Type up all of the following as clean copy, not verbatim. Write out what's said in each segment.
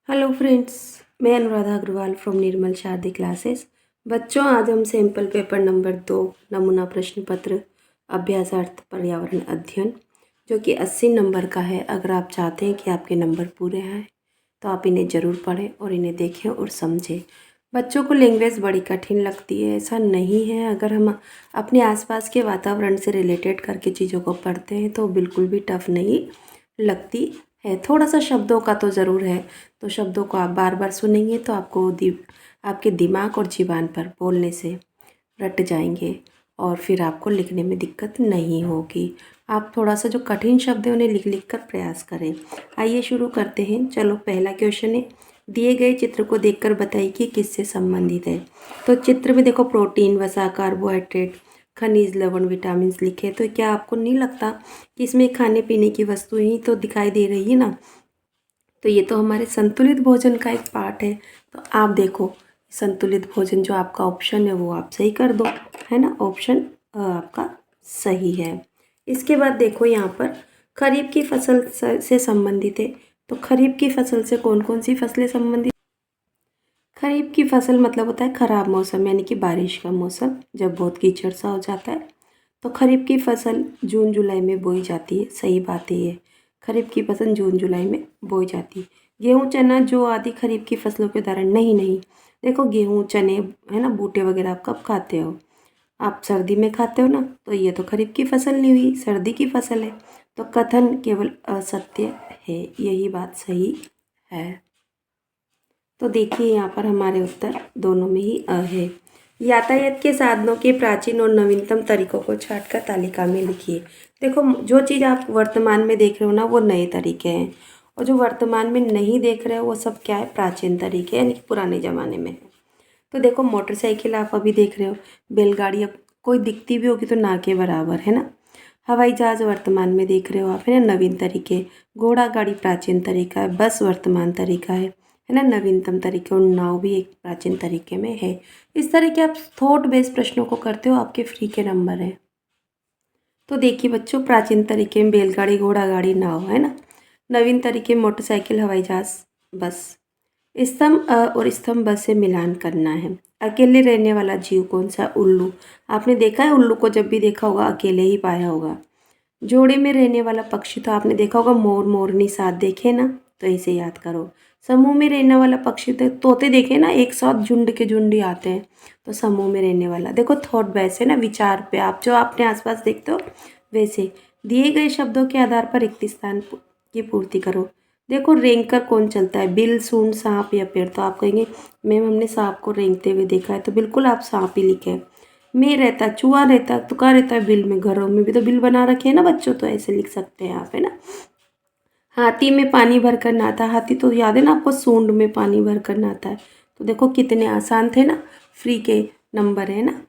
Hello friends, मैं Anuradha Agrawal from Nirmal Sharadi classes. बच्चों, आज हम सैम्पल पेपर नंबर 2 नमूना प्रश्न पत्र अभ्यासार्थ पर्यावरण अध्ययन जो कि 80 नंबर का है। अगर आप चाहते हैं कि आपके नंबर पूरे आए तो आप इन्हें ज़रूर पढ़ें और इन्हें देखें और समझें। बच्चों को लैंग्वेज बड़ी कठिन लगती है, ऐसा नहीं है। अगर हम अपने आसपास के वातावरण से रिलेटेड करके चीज़ों को पढ़ते हैं तो बिल्कुल भी टफ नहीं लगती है। थोड़ा सा शब्दों का तो ज़रूर है, तो शब्दों को आप बार बार सुनेंगे तो आपके दिमाग और ज़ुबान पर बोलने से रट जाएंगे और फिर आपको लिखने में दिक्कत नहीं होगी। आप थोड़ा सा जो कठिन शब्द है उन्हें लिख लिख कर प्रयास करें। आइए शुरू करते हैं। चलो, पहला क्वेश्चन है, दिए गए चित्र को देखकर बताइए कि किससे संबंधित है। तो चित्र में देखो, प्रोटीन, वसा, कार्बोहाइड्रेट, खनिज, लवण, विटामिन लिखे। तो क्या आपको नहीं लगता कि इसमें खाने पीने की वस्तुएं ही तो दिखाई दे रही है ना? तो ये तो हमारे संतुलित भोजन का एक पार्ट है। तो आप देखो, संतुलित भोजन जो आपका ऑप्शन है वो आप सही कर दो, है ना? ऑप्शन आपका सही है। इसके बाद देखो, यहाँ पर खरीफ की फसल से संबंधित है। तो खरीफ की फसल से कौन कौन सी फसलें संबंधित? खरीफ की फसल मतलब होता है खराब मौसम, यानी कि बारिश का मौसम, जब बहुत कीचड़ सा हो जाता है। तो खरीफ की फसल जून जुलाई में बोई जाती है। सही बात है ये, खरीफ की फसल जून जुलाई में बोई जाती है। गेहूँ, चना, जौ आदि खरीफ की फसलों के उदाहरण नहीं। नहीं, देखो गेहूँ, चने, है ना, बूटे वगैरह आप कब खाते हो? आप सर्दी में खाते हो ना। तो ये तो खरीफ की फसल नहीं हुई, सर्दी की फसल है। तो कथन केवल असत्य है, यही बात सही है। तो देखिए, यहाँ पर हमारे उत्तर दोनों में ही है। यातायात के साधनों के प्राचीन और नवीनतम तरीकों को छांटकर तालिका में लिखिए। देखो, जो चीज़ आप वर्तमान में देख रहे हो ना, वो नए तरीके हैं, और जो वर्तमान में नहीं देख रहे हो वो सब क्या है? प्राचीन तरीके, यानी कि पुराने ज़माने में है। तो देखो, मोटरसाइकिल आप अभी देख रहे हो, बैलगाड़ी अब कोई दिखती भी होगी तो ना के बराबर, है ना? हवाई जहाज़ वर्तमान में देख रहे हो आप, है ना, नवीन तरीके। घोड़ा गाड़ी प्राचीन तरीका है। बस वर्तमान तरीका है ना, नवीनतम तरीके। और नाव भी एक प्राचीन तरीके में है। इस तरह के आप थॉट बेस्ड प्रश्नों को करते हो, आपके फ्री के नंबर हैं। तो देखिए बच्चों, प्राचीन तरीके में बैलगाड़ी, घोड़ा गाड़ी, नाव, है ना। नवीन तरीके में मोटरसाइकिल, हवाई जहाज़, बस। स्तंभ और स्तंभ बस से मिलान करना है। अकेले रहने वाला जीव कौन सा? उल्लू। आपने देखा है उल्लू को? जब भी देखा होगा अकेले ही पाया होगा। जोड़े में रहने वाला पक्षी तो आपने देखा होगा, मोर, मोरनी, साथ देखे ना, तो इसे याद करो। समूह में रहने वाला पक्षी तो तोते देखे ना, एक साथ झुंड के झुंड ही आते हैं। तो समूह में रहने वाला, देखो थॉट वैसे ना, विचार पे आप जो अपने आसपास देखते हो वैसे। दिए गए शब्दों के आधार पर रिक्त स्थान की पूर्ति करो। देखो, रेंग कर कौन चलता है? बिल, सूंड, सांप या पेड़? तो आप कहेंगे मैम हमने सांप को रेंगते हुए देखा है, तो बिल्कुल आप सांप ही लिखें। में रहता, चूहा रहता, तो कहाँ रहता है? बिल में। घरों में भी तो बिल बना रखे हैं ना बच्चों, तो ऐसे लिख सकते हैं आप, है ना। हाथी में पानी भर कर नहाता। हाथी तो याद है ना आपको, सूंड में पानी भर कर नहाता है। तो देखो कितने आसान थे ना, फ्री के नंबर है ना।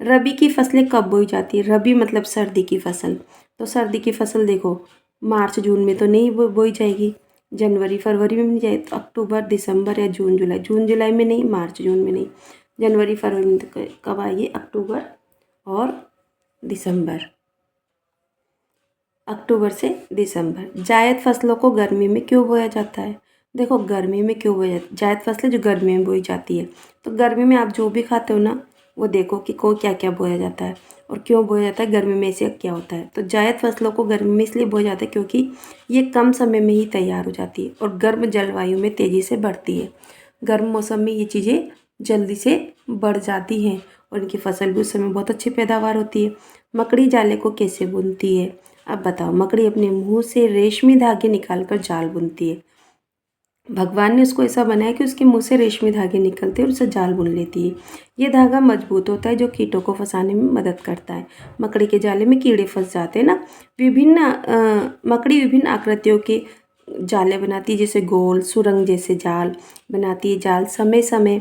रबी की फसलें कब बोई जाती है? रबी मतलब सर्दी की फसल। तो सर्दी की फसल देखो, मार्च जून में तो नहीं बोई जाएगी, जनवरी फरवरी में नहीं जाए, तो अक्टूबर दिसंबर या जून जुलाई। जून जुलाई में नहीं, मार्च जून में नहीं, जनवरी फरवरी में। तो कब आइए? अक्टूबर और दिसंबर। अक्टूबर से दिसंबर। जायद फसलों को गर्मी में क्यों बोया जाता है? देखो, गर्मी में क्यों बोया जाता है? जायद फसलें जो गर्मी में बोई जाती है। तो गर्मी में आप जो भी खाते हो ना, वो देखो कि को क्या क्या बोया जाता है और क्यों बोया जाता है, गर्मी में से क्या होता है। तो जायद फसलों को गर्मी में इसलिए बोया जाता है क्योंकि ये कम समय में ही तैयार हो जाती है और गर्म जलवायु में तेज़ी से बढ़ती है। गर्म मौसम में ये चीज़ें जल्दी से बढ़ जाती हैं और इनकी फसल भी उस समय बहुत अच्छी पैदावार होती है। मकड़ी जाले को कैसे बुनती है? अब बताओ, मकड़ी अपने मुंह से रेशमी धागे निकालकर जाल बुनती है। भगवान ने उसको ऐसा बनाया कि उसके मुंह से रेशमी धागे निकलते हैं और उसे जाल बुन लेती है। ये धागा मजबूत होता है जो कीटों को फंसाने में मदद करता है। मकड़ी के जाले में कीड़े फंस जाते हैं ना। मकड़ी विभिन्न आकृतियों के जाले बनाती है, जैसे गोल, सुरंग जैसे जाल बनाती है। जाल समय समय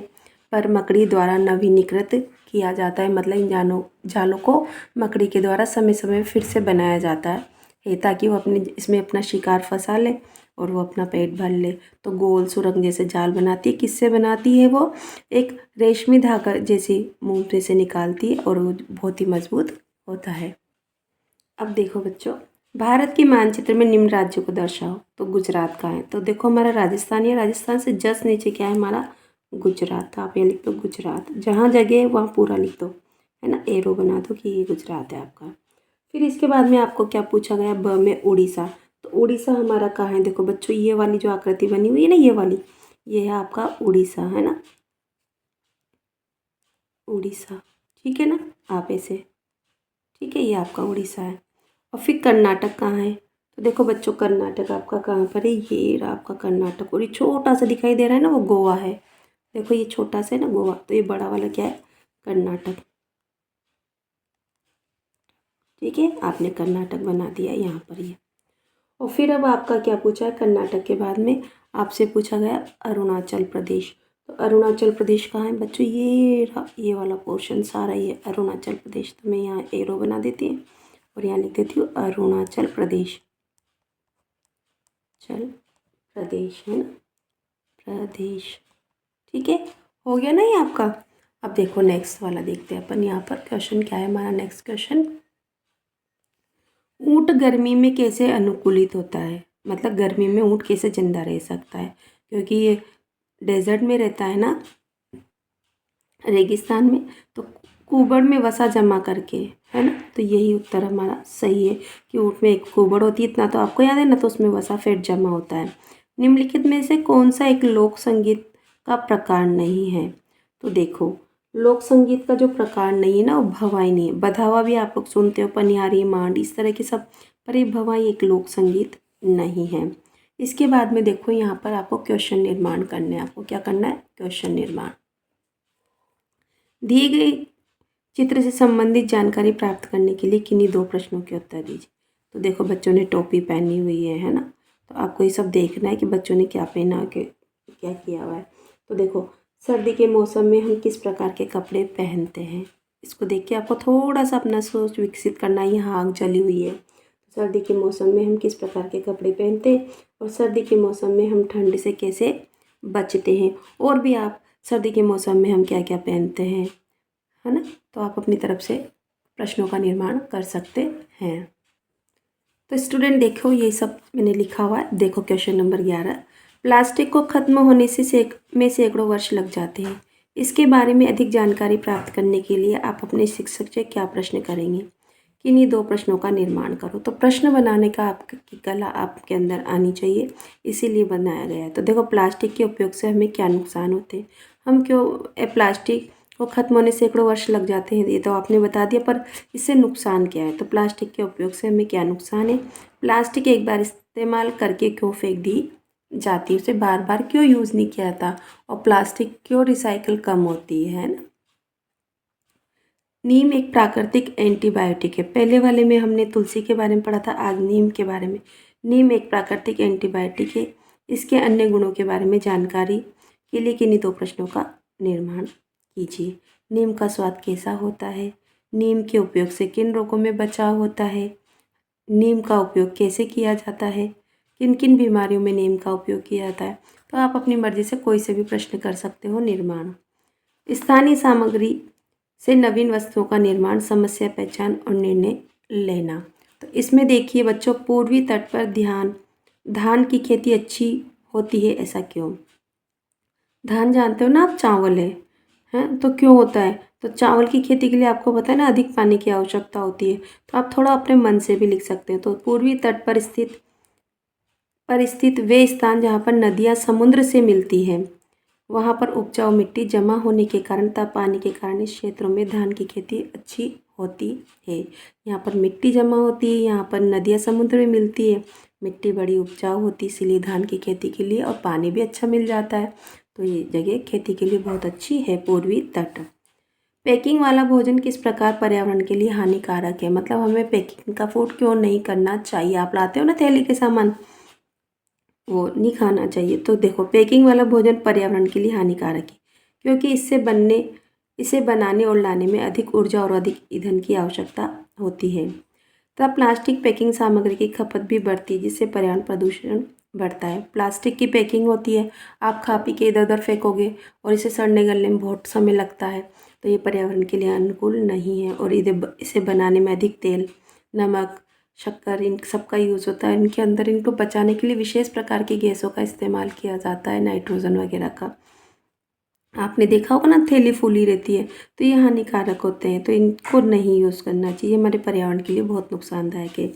पर मकड़ी द्वारा नवीनीकृत किया जाता है। मतलब इन जालों को मकड़ी के द्वारा समय समय फिर से बनाया जाता है ताकि वो इसमें अपना शिकार फंसा ले और वो अपना पेट भर ले। तो गोल, सुरंग जैसे जाल बनाती है। किससे बनाती है? वो एक रेशमी धागा जैसे मुंह में से निकालती है और वो बहुत ही मजबूत होता है। अब देखो बच्चों, भारत के मानचित्र में निम्न राज्यों को दर्शाओ। तो गुजरात का है, तो देखो हमारा राजस्थान है, राजस्थान से जस्ट नीचे क्या है हमारा गुजरात। तो आप ये लिख दो गुजरात, जहाँ जगह है वहाँ पूरा लिख दो, है ना, एरो बना दो कि ये गुजरात है आपका। फिर इसके बाद में आपको क्या पूछा गया, ब में उड़ीसा। तो उड़ीसा हमारा कहाँ है, देखो बच्चों ये वाली जो आकृति बनी हुई है ना, ये वाली, ये है आपका उड़ीसा, है ना, उड़ीसा, ठीक है ना, आप ऐसे, ठीक है, ये आपका उड़ीसा है। और फिर कर्नाटक कहाँ है, तो देखो बच्चों कर्नाटक आपका कहाँ पर है, ये रहा आपका कर्नाटक, और ये छोटा सा दिखाई दे रहा है ना, वो गोवा है। देखो ये छोटा सा है ना गोवा, तो ये बड़ा वाला क्या है, कर्नाटक, ठीक है, आपने कर्नाटक बना दिया यहाँ पर ये। और फिर अब आपका क्या पूछा है, कर्नाटक के बाद में आपसे पूछा गया अरुणाचल प्रदेश। तो अरुणाचल प्रदेश कहाँ है बच्चों, ये वाला पोर्शन सारा ये अरुणाचल प्रदेश। तो मैं यहाँ एरो बना देती हूँ और यहाँ लिख देती हूँ अरुणाचल प्रदेश, चल प्रदेश, है ना, प्रदेश, ठीक है, हो गया ना ये आपका। अब देखो नेक्स्ट वाला देखते हैं अपन, यहाँ पर क्वेश्चन क्या है हमारा, नेक्स्ट क्वेश्चन, ऊँट गर्मी में कैसे अनुकूलित होता है, मतलब गर्मी में ऊँट कैसे जिंदा रह सकता है, क्योंकि ये डेजर्ट में रहता है ना, रेगिस्तान में, तो कुबड़ में वसा जमा करके, है ना, तो यही उत्तर हमारा सही है कि ऊँट में एक कुबड़ होती है, इतना तो आपको याद है ना, तो उसमें वसा फेट जमा होता है। निम्नलिखित में से कौन सा एक लोक संगीत का प्रकार नहीं है, तो देखो लोक संगीत का जो प्रकार नहीं है ना, वो भवाई नहीं है। बधावा भी आप लोग सुनते हो, पनियारी, मांड, इस तरह के सब, पर ये भवाई एक लोक संगीत नहीं है। इसके बाद में देखो यहाँ पर आपको क्वेश्चन निर्माण करना है, आपको क्या करना है, क्वेश्चन निर्माण। दिए गए चित्र से संबंधित जानकारी प्राप्त करने के लिए किन्हीं दो प्रश्नों के उत्तर दीजिए। तो देखो बच्चों ने टोपी पहनी हुई है ना, तो आपको ये सब देखना है कि बच्चों ने क्या पहना के क्या किया हुआ है। तो देखो सर्दी के मौसम में हम किस प्रकार के कपड़े पहनते हैं, इसको देख के आपको थोड़ा सा अपना सोच विकसित करना है। यहाँ आग जली हुई है, सर्दी के मौसम में हम किस प्रकार के कपड़े पहनते हैं, और सर्दी के मौसम में हम ठंड से कैसे बचते हैं, और भी आप सर्दी के मौसम में हम क्या क्या पहनते हैं, है ना, तो आप अपनी तरफ से प्रश्नों का निर्माण कर सकते हैं। तो स्टूडेंट देखो ये सब मैंने लिखा हुआ है, देखो क्वेश्चन नंबर 11, प्लास्टिक को खत्म होने से सैकड़ों वर्ष लग जाते हैं, इसके बारे में अधिक जानकारी प्राप्त करने के लिए आप अपने शिक्षक से क्या प्रश्न करेंगे, किन्हीं दो प्रश्नों का निर्माण करो। तो प्रश्न बनाने का आपकी कला आपके अंदर आनी चाहिए, इसीलिए बनाया गया है। तो देखो प्लास्टिक के उपयोग से हमें क्या नुकसान होते हैं, हम क्यों प्लास्टिक को ख़त्म होने सैकड़ों वर्ष लग जाते हैं, ये तो आपने बता दिया, पर इससे नुकसान क्या है। तो प्लास्टिक के उपयोग से हमें क्या नुकसान है, प्लास्टिक एक बार इस्तेमाल करके क्यों फेंक दी जाती है, उसे बार बार क्यों यूज़ नहीं किया जाता, और प्लास्टिक क्यों रिसाइकल कम होती है ना। नीम एक प्राकृतिक एंटीबायोटिक है, पहले वाले में हमने तुलसी के बारे में पढ़ा था, आज नीम के बारे में। नीम एक प्राकृतिक एंटीबायोटिक है, इसके अन्य गुणों के बारे में जानकारी के लिए किन्हीं दो प्रश्नों का निर्माण कीजिए। नीम का स्वाद कैसा होता है, नीम के उपयोग से किन रोगों में बचाव होता है, नीम का उपयोग कैसे किया जाता है, किन किन बीमारियों में नीम का उपयोग किया जाता है। तो आप अपनी मर्जी से कोई से भी प्रश्न कर सकते हो निर्माण। स्थानीय सामग्री से नवीन वस्तुओं का निर्माण, समस्या पहचान और निर्णय लेना। तो इसमें देखिए बच्चों, पूर्वी तट पर धान की खेती अच्छी होती है, ऐसा क्यों। धान जानते हो ना आप, चावल है, तो क्यों होता है, तो चावल की खेती के लिए आपको पता है ना अधिक पानी की आवश्यकता होती है। तो आप थोड़ा अपने मन से भी लिख सकते हैं। तो पूर्वी तट पर स्थित वे स्थान जहाँ पर नदियाँ समुद्र से मिलती हैं, वहाँ पर उपजाऊ मिट्टी जमा होने के कारण तथा पानी के कारण इस क्षेत्रों में धान की खेती अच्छी होती है। यहाँ पर मिट्टी जमा होती है, यहाँ पर नदियाँ समुद्र में मिलती है, मिट्टी बड़ी उपजाऊ होती है, इसीलिए धान की खेती के लिए, और पानी भी अच्छा मिल जाता है, तो ये जगह खेती के लिए बहुत अच्छी है पूर्वी तट। पैकिंग वाला भोजन किस प्रकार पर्यावरण के लिए हानिकारक है, मतलब हमें पैकिंग का फूड क्यों नहीं करना चाहिए। आप लाते हो ना थैली के सामान, वो नहीं खाना चाहिए। तो देखो पैकिंग वाला भोजन पर्यावरण के लिए हानिकारक है, क्योंकि इसे बनाने और लाने में अधिक ऊर्जा और अधिक ईंधन की आवश्यकता होती है। तब प्लास्टिक पैकिंग सामग्री की खपत भी बढ़ती है, जिससे पर्यावरण प्रदूषण बढ़ता है। प्लास्टिक की पैकिंग होती है, आप खा पी के इधर उधर फेंकोगे और इसे सड़ने गलने में बहुत समय लगता है, तो ये पर्यावरण के लिए अनुकूल नहीं है। और इसे बनाने में अधिक तेल, नमक, शक्कर, इन सबका यूज़ होता है। इनके अंदर इनको बचाने के लिए विशेष प्रकार की गैसों का इस्तेमाल किया जाता है, नाइट्रोजन वगैरह का। आपने देखा होगा ना, थैली फूली रहती है, तो ये हानिकारक होते हैं, तो इनको नहीं यूज़ करना चाहिए। हमारे पर्यावरण के लिए बहुत नुकसानदायक है।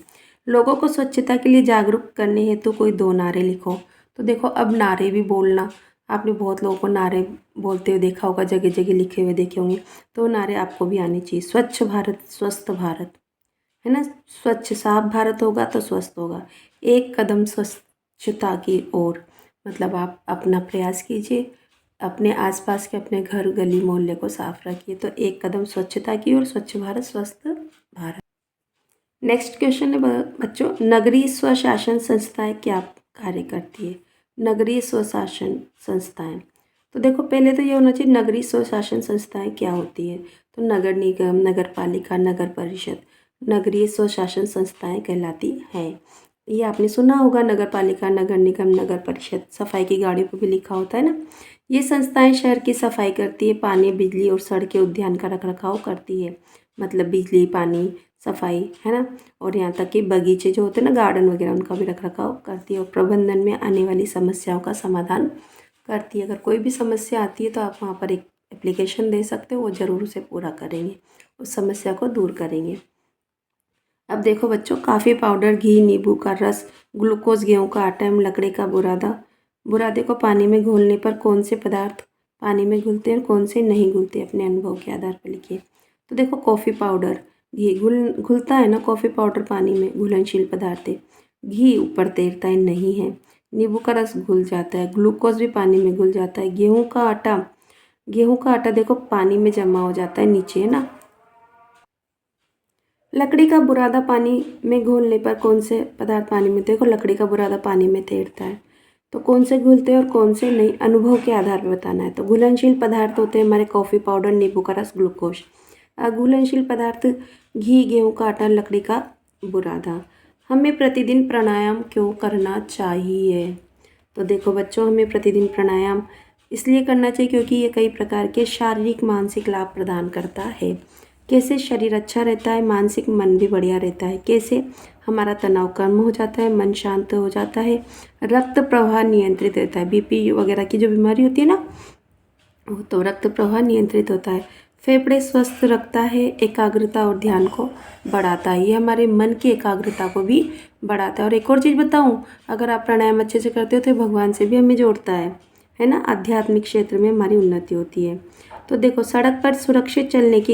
लोगों को स्वच्छता के लिए जागरूक करने हेतु तो कोई 2 नारे लिखो। तो देखो, अब नारे भी बोलना, आपने बहुत लोगों को नारे बोलते हुए देखा होगा, जगह जगह लिखे हुए देखे होंगे। तो नारे आपको भी आने चाहिए। स्वच्छ भारत, स्वस्थ भारत, है ना। स्वच्छ साफ भारत होगा तो स्वस्थ होगा। एक कदम स्वच्छता की ओर, मतलब आप अपना प्रयास कीजिए, अपने आसपास के, अपने घर गली मोहल्ले को साफ रखिए। तो एक कदम स्वच्छता की ओर, स्वच्छ भारत स्वस्थ भारत। नेक्स्ट क्वेश्चन है बच्चों, नगरीय स्वशासन संस्थाएं क्या कार्य करती है? नगरीय स्वशासन संस्थाएं, तो देखो पहले तो ये होना चाहिए, नगरीय स्वशासन संस्थाएं क्या होती है? तो नगर निगम, नगर पालिका, नगर परिषद नगरीय स्वशासन संस्थाएं कहलाती हैं। ये आपने सुना होगा, नगर पालिका, नगर निगम, नगर परिषद, सफाई की गाड़ियों पर भी लिखा होता है ना। ये संस्थाएं शहर की सफाई करती है, पानी, बिजली और सड़कें, उद्यान का रखरखाव करती है। मतलब बिजली, पानी, सफाई, है ना। और यहाँ तक कि बगीचे जो होते हैं ना, गार्डन वगैरह, उनका भी रखरखाव करती है। और प्रबंधन में आने वाली समस्याओं का समाधान करती है। अगर कोई भी समस्या आती है तो आप वहाँ पर एक एप्लीकेशन दे सकते हो, वो ज़रूर उसे पूरा करेंगे, उस समस्या को दूर करेंगे। अब देखो बच्चों, काफ़ी पाउडर, घी, नींबू का रस, ग्लूकोज, गेहूं का आटा एवं लकड़ी का बुरादे को पानी में घोलने पर कौन से पदार्थ पानी में घुलते हैं और कौन से नहीं घुलते? अपने अनुभव के आधार पर लिखिए। तो देखो, कॉफ़ी पाउडर, घी घुलता है ना, कॉफ़ी पाउडर पानी में घुलनशील पदार्थ है। घी ऊपर तैरता है, नहीं है। नींबू का रस घुल जाता है, ग्लूकोज भी पानी में घुल जाता है। गेहूं का आटा देखो पानी में जमा हो जाता है, नीचे, है ना। लकड़ी का बुरादा पानी में घोलने पर कौन से पदार्थ पानी में, देखो लकड़ी का बुरादा पानी में तैरता है, तो कौन से घुलते हैं और कौन से नहीं, अनुभव के आधार पर बताना है। तो घुलनशील पदार्थ होते हैं हमारे कॉफ़ी पाउडर, नींबू का रस, ग्लूकोज। अघुलनशील पदार्थ घी, गेहूं का आटा, लकड़ी का बुरादा। हमें प्रतिदिन प्राणायाम क्यों करना चाहिए? तो देखो बच्चों, हमें प्रतिदिन प्राणायाम इसलिए करना चाहिए क्योंकि ये कई प्रकार के शारीरिक मानसिक लाभ प्रदान करता है। कैसे? शरीर अच्छा रहता है, मानसिक मन भी बढ़िया रहता है। कैसे? हमारा तनाव कम हो जाता है, मन शांत हो जाता है, रक्त प्रवाह नियंत्रित रहता है। बीपी वगैरह की जो बीमारी होती है ना, वो तो रक्त प्रवाह नियंत्रित होता है। फेफड़े स्वस्थ रखता है, एकाग्रता और ध्यान को बढ़ाता है। ये हमारे मन की एकाग्रता को भी बढ़ाता है। और एक और चीज़ बताऊँ, अगर आप प्राणायाम अच्छे से करते हो तो भगवान से भी हमें जोड़ता है ना। आध्यात्मिक क्षेत्र में हमारी उन्नति होती है। तो देखो, सड़क पर सुरक्षित चलने के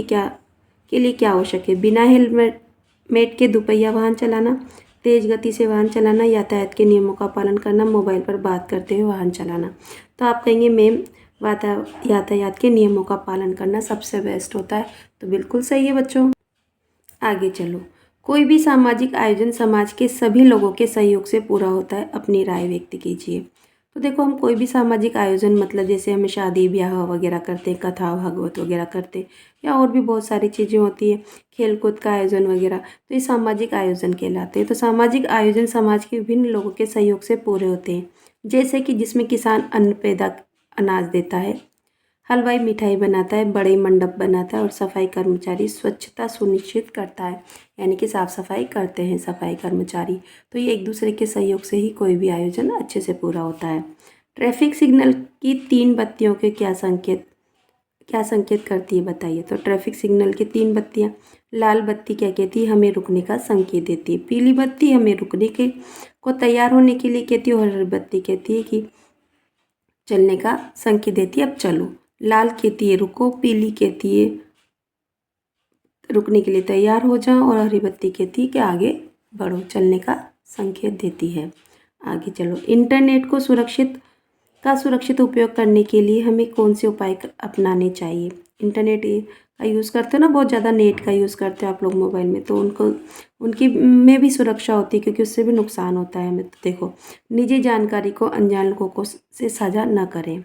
लिए क्या आवश्यक है? बिना हेलमेट के दुपहिया वाहन चलाना, तेज गति से वाहन चलाना, यातायात के नियमों का पालन करना, मोबाइल पर बात करते हुए वाहन चलाना। तो आप कहेंगे मैम, यातायात के नियमों का पालन करना सबसे बेस्ट होता है। तो बिल्कुल सही है बच्चों। आगे चलो, कोई भी सामाजिक आयोजन समाज के सभी लोगों के सहयोग से पूरा होता है। अपनी राय व्यक्त कीजिए। तो देखो, हम कोई भी सामाजिक आयोजन, मतलब जैसे हम शादी ब्याह वगैरह करते हैं, कथा भागवत वगैरह करते हैं, या और भी बहुत सारी चीज़ें होती है, खेल कूद का आयोजन वगैरह, तो ये सामाजिक आयोजन कहलाते हैं। तो सामाजिक आयोजन समाज के विभिन्न लोगों के सहयोग से पूरे होते हैं। जैसे कि जिसमें किसान अनाज देता है, हलवाई मिठाई बनाता है, बड़े मंडप बनाता है, और सफाई कर्मचारी स्वच्छता सुनिश्चित करता है, यानी कि साफ सफाई करते हैं सफाई कर्मचारी। तो ये एक दूसरे के सहयोग से ही कोई भी आयोजन अच्छे से पूरा होता है। ट्रैफिक सिग्नल की 3 बत्तियों के क्या संकेत करती है बताइए? तो ट्रैफिक सिग्नल की 3 बत्तियाँ, लाल बत्ती क्या कहती है? हमें रुकने का संकेत देती है। पीली बत्ती हमें रुकने के को तैयार होने के लिए कहती है, और हरी बत्ती कहती है कि चलने का संकेत देती है, अब चलो। लाल कहती है रुको, पीली कहती है रुकने के लिए तैयार हो जाओ, और हरी बत्ती कहती है कि आगे बढ़ो, चलने का संकेत देती है। आगे चलो, इंटरनेट को सुरक्षित उपयोग करने के लिए हमें कौन से उपाय अपनाने चाहिए? इंटरनेट का यूज़ करते हो ना, बहुत ज़्यादा नेट का यूज़ करते हो आप लोग मोबाइल में, तो उनकी में भी सुरक्षा होती है, क्योंकि उससे भी नुकसान होता है हमें। तो देखो, निजी जानकारी को अनजान लोगों से साझा न करें,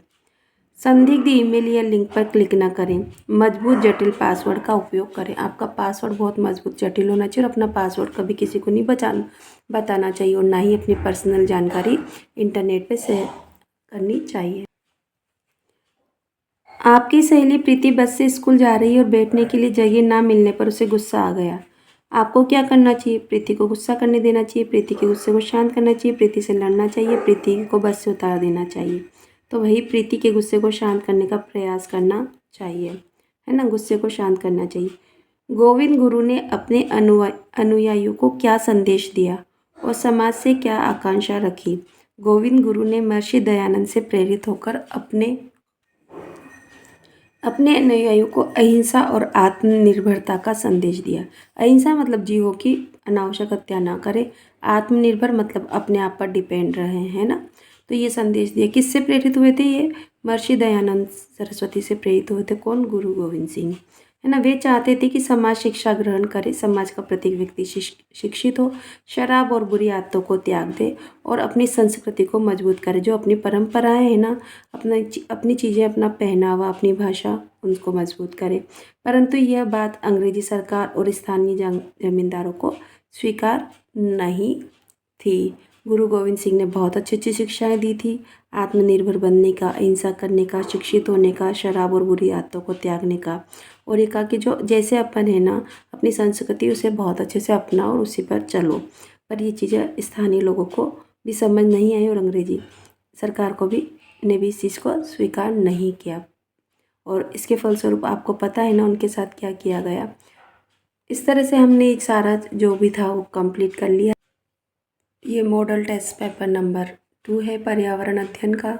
संदिग्ध ईमेल या लिंक पर क्लिक न करें, मजबूत जटिल पासवर्ड का उपयोग करें। आपका पासवर्ड बहुत मजबूत जटिल होना चाहिए, और अपना पासवर्ड कभी किसी को नहीं बताना चाहिए, और ना ही अपनी पर्सनल जानकारी इंटरनेट पे शेयर करनी चाहिए। आपकी सहेली प्रीति बस से स्कूल जा रही है और बैठने के लिए जगह ना मिलने पर उसे गुस्सा आ गया। आपको क्या करना चाहिए? प्रीति को गुस्सा करने देना चाहिए, प्रीति के गुस्से को शांत करना चाहिए, प्रीति से लड़ना चाहिए, प्रीति को बस से उतार देना चाहिए। तो वही प्रीति के गुस्से को शांत करने का प्रयास करना चाहिए, है ना, गुस्से को शांत करना चाहिए। गोविंद गुरु ने अपने अनुयायियों को क्या संदेश दिया और समाज से क्या आकांक्षा रखी? गोविंद गुरु ने महर्षि दयानंद से प्रेरित होकर अपने अनुयायियों को अहिंसा और आत्मनिर्भरता का संदेश दिया। अहिंसा मतलब जीवों की अनावश्यक हत्या ना करें, आत्मनिर्भर मतलब अपने आप पर डिपेंड रहे, है ना। तो ये संदेश दिया। किससे प्रेरित हुए थे ये? महर्षि दयानंद सरस्वती से प्रेरित हुए थे। कौन? गुरु गोविंद सिंह, है ना। वे चाहते थे कि समाज शिक्षा ग्रहण करे, समाज का प्रत्येक व्यक्ति शिक्षित हो, शराब और बुरी आदतों को त्याग दे और अपनी संस्कृति को मजबूत करे। जो अपनी परंपराएं है ना, अपनी चीज़ें, अपना पहनावा, अपनी भाषा, उनको मजबूत करे। परंतु यह बात अंग्रेजी सरकार और स्थानीय जमींदारों को स्वीकार नहीं थी। गुरु गोविंद सिंह ने बहुत अच्छी अच्छी शिक्षाएं दी थी, आत्मनिर्भर बनने का, अहिंसा करने का, शिक्षित होने का, शराब और बुरी आदतों को त्यागने का। और ये कहा कि जो जैसे अपन है ना, अपनी संस्कृति उसे बहुत अच्छे से अपनाओ और उसी पर चलो। पर ये चीज़ें स्थानीय लोगों को भी समझ नहीं आई और अंग्रेजी सरकार को भी ने भी इस चीज़ को स्वीकार नहीं किया। और इसके फलस्वरूप आपको पता है ना उनके साथ क्या किया गया। इस तरह से हमने एक सारा जो भी था वो कंप्लीट कर लिया। ये मॉडल टेस्ट पेपर नंबर 2 है पर्यावरण अध्ययन का।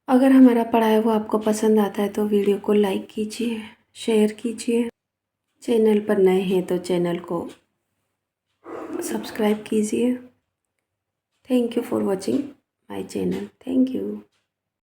अगर हमारा पढ़ाया वो आपको पसंद आता है तो वीडियो को लाइक कीजिए, शेयर कीजिए। चैनल पर नए हैं तो चैनल को सब्सक्राइब कीजिए। Thank you for watching my channel. Thank you.